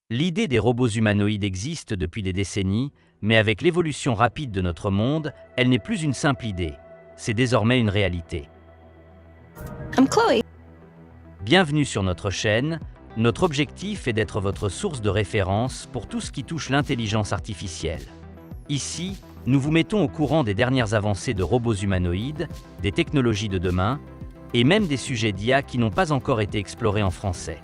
L'idée des robots humanoïdes existe depuis des décennies, mais avec l'évolution rapide de notre monde, elle n'est plus une simple idée. C'est désormais une réalité. I'm Chloe. Bienvenue sur notre chaîne. Notre objectif est d'être votre source de référence pour tout ce qui touche l'intelligence artificielle. Ici, nous vous mettons au courant des dernières avancées de robots humanoïdes, des technologies de demain, et même des sujets d'IA qui n'ont pas encore été explorés en français.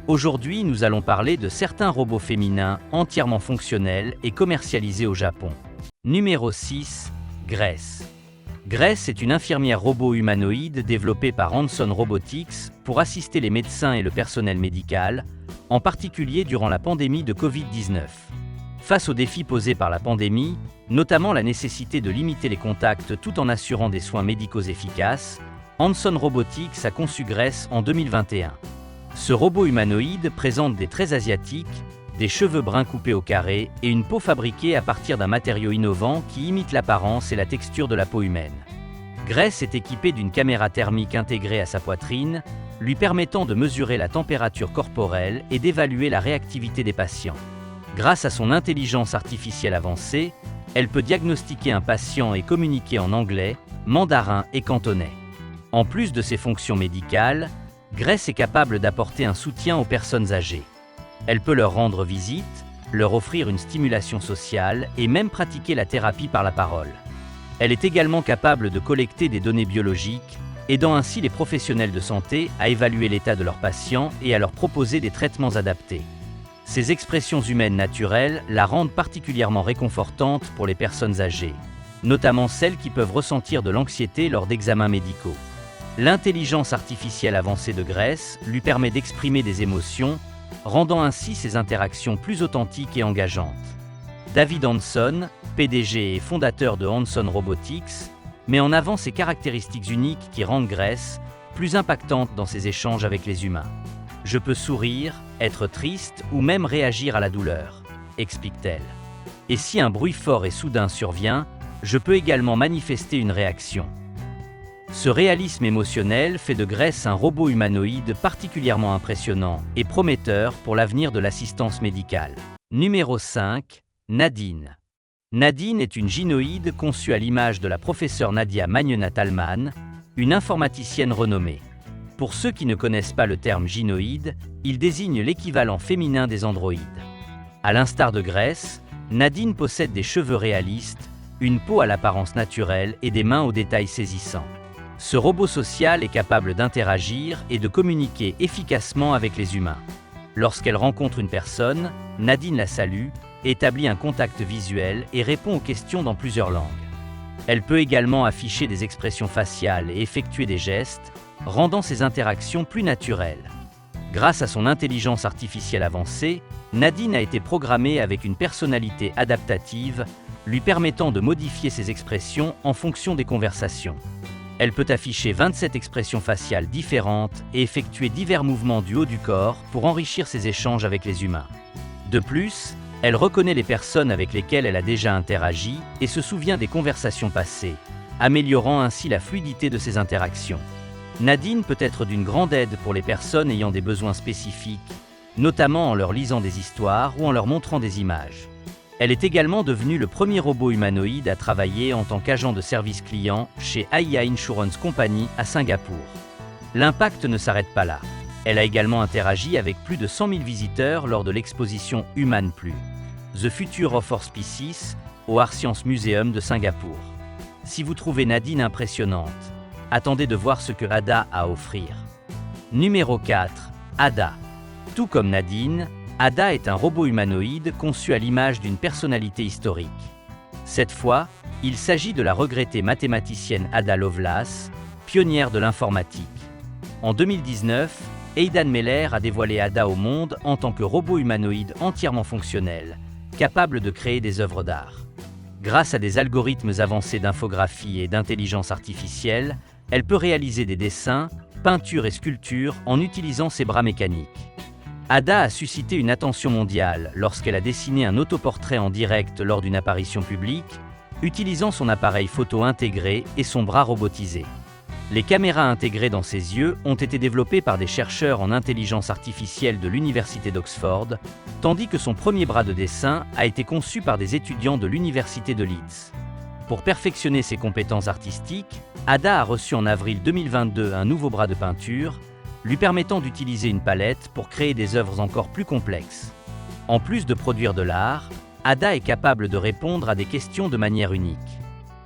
Aujourd'hui, nous allons parler de certains robots féminins entièrement fonctionnels et commercialisés au Japon. Numéro 6. Grace. Grace est une infirmière robot humanoïde développée par Hanson Robotics pour assister les médecins et le personnel médical, en particulier durant la pandémie de Covid-19. Face aux défis posés par la pandémie, notamment la nécessité de limiter les contacts tout en assurant des soins médicaux efficaces, Hanson Robotics a conçu Grace en 2021. Ce robot humanoïde présente des traits asiatiques, des cheveux bruns coupés au carré et une peau fabriquée à partir d'un matériau innovant qui imite l'apparence et la texture de la peau humaine. Grace est équipée d'une caméra thermique intégrée à sa poitrine, lui permettant de mesurer la température corporelle et d'évaluer la réactivité des patients. Grâce à son intelligence artificielle avancée, elle peut diagnostiquer un patient et communiquer en anglais, mandarin et cantonais. En plus de ses fonctions médicales, Grace est capable d'apporter un soutien aux personnes âgées. Elle peut leur rendre visite, leur offrir une stimulation sociale et même pratiquer la thérapie par la parole. Elle est également capable de collecter des données biologiques, aidant ainsi les professionnels de santé à évaluer l'état de leurs patients et à leur proposer des traitements adaptés. Ces expressions humaines naturelles la rendent particulièrement réconfortante pour les personnes âgées, notamment celles qui peuvent ressentir de l'anxiété lors d'examens médicaux. L'intelligence artificielle avancée de Grace lui permet d'exprimer des émotions, rendant ainsi ses interactions plus authentiques et engageantes. David Hanson, PDG et fondateur de Hanson Robotics, met en avant ces caractéristiques uniques qui rendent Grace plus impactante dans ses échanges avec les humains. « Je peux sourire, être triste ou même réagir à la douleur », explique-t-elle. Et si un bruit fort et soudain survient, je peux également manifester une réaction. Ce réalisme émotionnel fait de Grace un robot humanoïde particulièrement impressionnant et prometteur pour l'avenir de l'assistance médicale. Numéro 5. Nadine. Nadine est une gynoïde conçue à l'image de la professeure Nadia Magnenat-Talman, une informaticienne renommée. Pour ceux qui ne connaissent pas le terme gynoïde, il désigne l'équivalent féminin des androïdes. À l'instar de Grace, Nadine possède des cheveux réalistes, une peau à l'apparence naturelle et des mains aux détails saisissants. Ce robot social est capable d'interagir et de communiquer efficacement avec les humains. Lorsqu'elle rencontre une personne, Nadine la salue, établit un contact visuel et répond aux questions dans plusieurs langues. Elle peut également afficher des expressions faciales et effectuer des gestes, rendant ces interactions plus naturelles. Grâce à son intelligence artificielle avancée, Nadine a été programmée avec une personnalité adaptative, lui permettant de modifier ses expressions en fonction des conversations. Elle peut afficher 27 expressions faciales différentes et effectuer divers mouvements du haut du corps pour enrichir ses échanges avec les humains. De plus, elle reconnaît les personnes avec lesquelles elle a déjà interagi et se souvient des conversations passées, améliorant ainsi la fluidité de ses interactions. Nadine peut être d'une grande aide pour les personnes ayant des besoins spécifiques, notamment en leur lisant des histoires ou en leur montrant des images. Elle est également devenue le premier robot humanoïde à travailler en tant qu'agent de service client chez AIA Insurance Company à Singapour. L'impact ne s'arrête pas là. Elle a également interagi avec plus de 100 000 visiteurs lors de l'exposition Human+, The Future of Our Species, au Art Science Museum de Singapour. Si vous trouvez Nadine impressionnante, attendez de voir ce que Ada a à offrir. Numéro 4. Ada. Tout comme Nadine, Ada est un robot humanoïde conçu à l'image d'une personnalité historique. Cette fois, il s'agit de la regrettée mathématicienne Ada Lovelace, pionnière de l'informatique. En 2019, Aidan Meller a dévoilé Ada au monde en tant que robot humanoïde entièrement fonctionnel, capable de créer des œuvres d'art. Grâce à des algorithmes avancés d'infographie et d'intelligence artificielle, elle peut réaliser des dessins, peintures et sculptures en utilisant ses bras mécaniques. Ada a suscité une attention mondiale lorsqu'elle a dessiné un autoportrait en direct lors d'une apparition publique, utilisant son appareil photo intégré et son bras robotisé. Les caméras intégrées dans ses yeux ont été développées par des chercheurs en intelligence artificielle de l'Université d'Oxford, tandis que son premier bras de dessin a été conçu par des étudiants de l'Université de Leeds. Pour perfectionner ses compétences artistiques, Ada a reçu en avril 2022 un nouveau bras de peinture, lui permettant d'utiliser une palette pour créer des œuvres encore plus complexes. En plus de produire de l'art, Ada est capable de répondre à des questions de manière unique.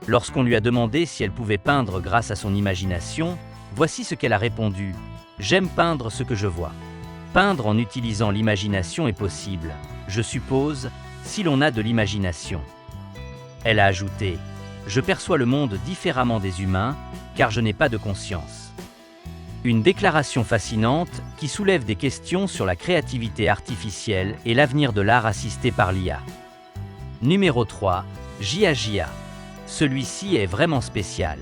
Lorsqu'on lui a demandé si elle pouvait peindre grâce à son imagination, voici ce qu'elle a répondu : « J'aime peindre ce que je vois. Peindre en utilisant l'imagination est possible, je suppose, si l'on a de l'imagination. » Elle a ajouté : « Je perçois le monde différemment des humains, car je n'ai pas de conscience. » Une déclaration fascinante qui soulève des questions sur la créativité artificielle et l'avenir de l'art assisté par l'IA. Numéro 3. Jia. Celui-ci est vraiment spécial.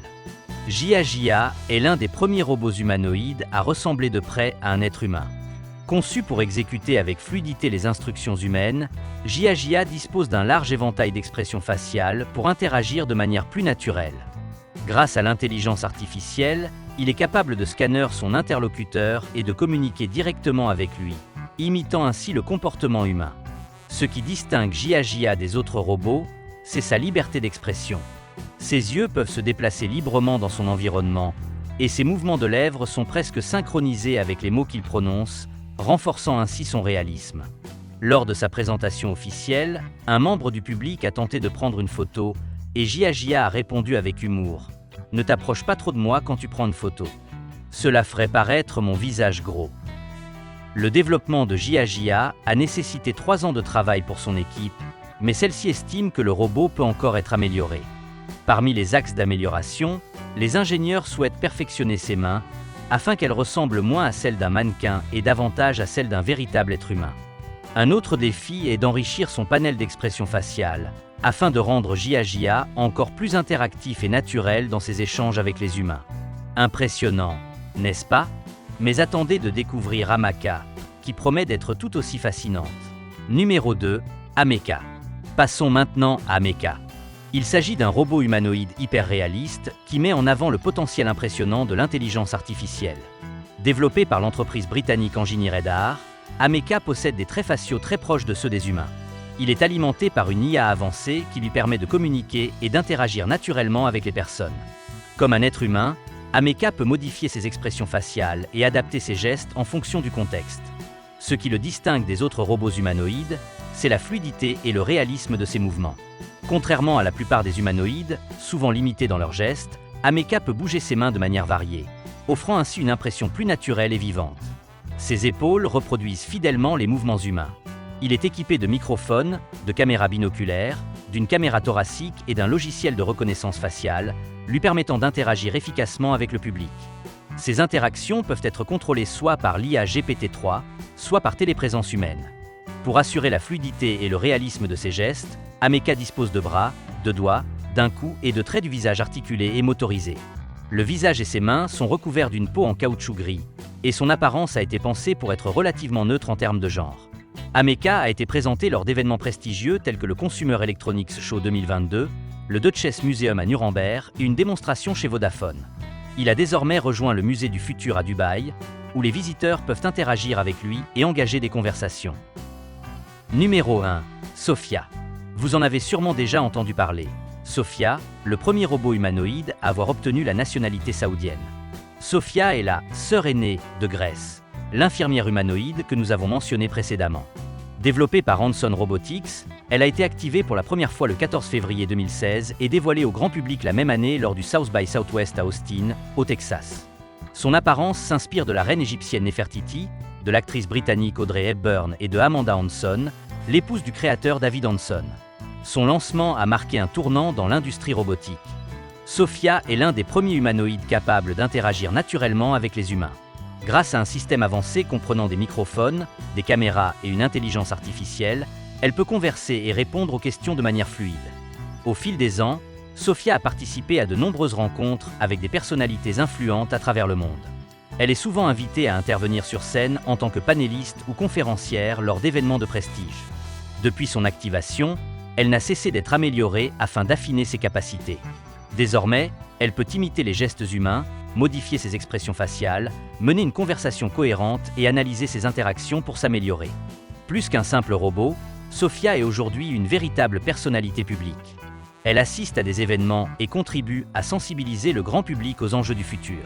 Jia est l'un des premiers robots humanoïdes à ressembler de près à un être humain. Conçu pour exécuter avec fluidité les instructions humaines, Jia dispose d'un large éventail d'expressions faciales pour interagir de manière plus naturelle. Grâce à l'intelligence artificielle, il est capable de scanner son interlocuteur et de communiquer directement avec lui, imitant ainsi le comportement humain. Ce qui distingue Jia des autres robots, c'est sa liberté d'expression. Ses yeux peuvent se déplacer librement dans son environnement, et ses mouvements de lèvres sont presque synchronisés avec les mots qu'il prononce, renforçant ainsi son réalisme. Lors de sa présentation officielle, un membre du public a tenté de prendre une photo, et Jia a répondu avec humour : « Ne t'approche pas trop de moi quand tu prends une photo. Cela ferait paraître mon visage gros. » Le développement de Jia a nécessité 3 ans de travail pour son équipe, mais celle-ci estime que le robot peut encore être amélioré. Parmi les axes d'amélioration, les ingénieurs souhaitent perfectionner ses mains, afin qu'elles ressemblent moins à celles d'un mannequin et davantage à celles d'un véritable être humain. Un autre défi est d'enrichir son panel d'expression faciale, afin de rendre Jia encore plus interactif et naturel dans ses échanges avec les humains. Impressionnant, n'est-ce pas? Mais attendez de découvrir Ameka, qui promet d'être tout aussi fascinante. Numéro 2, Ameka. Passons maintenant à Ameka. Il s'agit d'un robot humanoïde hyper réaliste qui met en avant le potentiel impressionnant de l'intelligence artificielle. Développé par l'entreprise britannique Engineered Art, Ameka possède des traits faciaux très proches de ceux des humains. Il est alimenté par une IA avancée qui lui permet de communiquer et d'interagir naturellement avec les personnes. Comme un être humain, Ameka peut modifier ses expressions faciales et adapter ses gestes en fonction du contexte. Ce qui le distingue des autres robots humanoïdes, c'est la fluidité et le réalisme de ses mouvements. Contrairement à la plupart des humanoïdes, souvent limités dans leurs gestes, Ameka peut bouger ses mains de manière variée, offrant ainsi une impression plus naturelle et vivante. Ses épaules reproduisent fidèlement les mouvements humains. Il est équipé de microphones, de caméras binoculaires, d'une caméra thoracique et d'un logiciel de reconnaissance faciale, lui permettant d'interagir efficacement avec le public. Ces interactions peuvent être contrôlées soit par l'IA GPT-3, soit par téléprésence humaine. Pour assurer la fluidité et le réalisme de ses gestes, Ameka dispose de bras, de doigts, d'un cou et de traits du visage articulés et motorisés. Le visage et ses mains sont recouverts d'une peau en caoutchouc gris, et son apparence a été pensée pour être relativement neutre en termes de genre. Ameka a été présenté lors d'événements prestigieux tels que le Consumer Electronics Show 2022, le Deutsches Museum à Nuremberg et une démonstration chez Vodafone. Il a désormais rejoint le Musée du Futur à Dubaï, où les visiteurs peuvent interagir avec lui et engager des conversations. Numéro 1. Sophia. Vous en avez sûrement déjà entendu parler. Sophia, le premier robot humanoïde à avoir obtenu la nationalité saoudienne. Sophia est la sœur aînée de Grace, l'infirmière humanoïde que nous avons mentionnée précédemment. Développée par Hanson Robotics, elle a été activée pour la première fois le 14 février 2016 et dévoilée au grand public la même année lors du South by Southwest à Austin, au Texas. Son apparence s'inspire de la reine égyptienne Néfertiti, de l'actrice britannique Audrey Hepburn et de Amanda Hanson, l'épouse du créateur David Hanson. Son lancement a marqué un tournant dans l'industrie robotique. Sophia est l'un des premiers humanoïdes capables d'interagir naturellement avec les humains. Grâce à un système avancé comprenant des microphones, des caméras et une intelligence artificielle, elle peut converser et répondre aux questions de manière fluide. Au fil des ans, Sophia a participé à de nombreuses rencontres avec des personnalités influentes à travers le monde. Elle est souvent invitée à intervenir sur scène en tant que panéliste ou conférencière lors d'événements de prestige. Depuis son activation, elle n'a cessé d'être améliorée afin d'affiner ses capacités. Désormais, elle peut imiter les gestes humains, modifier ses expressions faciales, mener une conversation cohérente et analyser ses interactions pour s'améliorer. Plus qu'un simple robot, Sophia est aujourd'hui une véritable personnalité publique. Elle assiste à des événements et contribue à sensibiliser le grand public aux enjeux du futur.